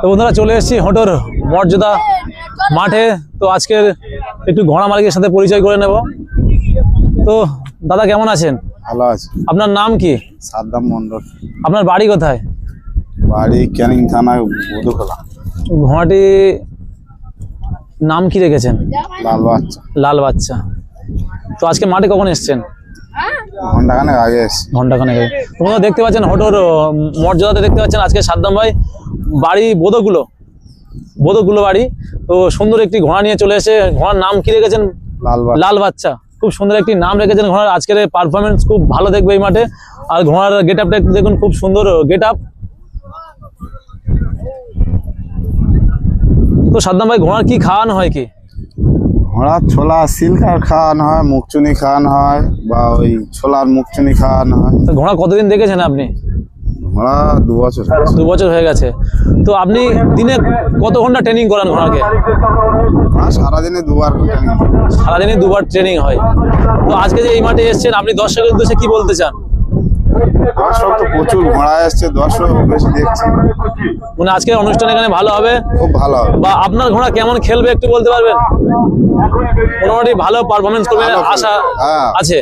তো বন্ধুরা চলে এসেছি হটোর মর্যাদা মাঠে। তো আজকে একটু ঘোড়া মালিকের সাথে পরিচয় করে নেব। তো দাদা কেমন আছেন? ভালো আছে। আপনার নাম কি? সাদ্দাম মন্ডল। আপনার বাড়ি কোথায়? বাড়ি ক্যানিং থানায় বধুখোলা। ঘোড়াটি নাম কি রেখেছেন? লাল বাচ্চা। লাল বাচ্চা। তো আজকে মাঠে কখন এসেছেন? ঘন্টাখানেক আগে এসছি। ঘন্টাখানেক আগে। তোমরা দেখতে পাচ্ছেন হটোর মর্যাদাতে দেখতে পাচ্ছেন আজকে সাদ্দাম ভাই বাড়ি বোধগুলো বাড়ি। তো সুন্দর একটি ঘোড়া নিয়ে চলে এসে, ঘোড়ার নাম কি রেখেছেন? লাল বাচ্চা। খুব সুন্দর একটি নাম রেখেছেন ঘোড়ার। আজকের পারফরমেন্স খুব ভালো দেখবে এই মাঠে। আর ঘোড়ার গেট আপটা একটু দেখুন, খুব সুন্দর গেট আপ। তো সাদ্দাম ভাই ঘোড়ার কি খাওয়ানো হয় কি? ঘোড়া ছোলা সিল্কার খাওয়ানো হয়, মুখচুনি খাওয়ানো হয়, বা ওই ছোলার মুখচুনি খাওয়ানো হয়। তো ঘোড়া কতদিন দেখেছেন আপনি? ঘোড়া 2 বছর। 2 বছর হয়ে গেছে। তো আপনি দিনে কত ঘন্টা ট্রেনিং করান ঘোড়াকে? সারাদিনে 2বার ট্রেনিং। সারাদিনে 2বার ট্রেনিং হয়। তো আজকে যে এই মাঠে এসেছেন, আপনি দর্শকের উদ্দেশ্যে কি বলতে চান? দর্শক তো প্রচুর ঘোড়া এসছে, দর্শক বেশি দেখছে। মানে আজকের অনুষ্ঠান এখানে ভালো হবে? খুব ভালো হবে। বা আপনার ঘোড়া কেমন খেলবে একটু বলতে পারবেন? মোটামুটি ভালো পারফরমেন্স করবে আশা আছে।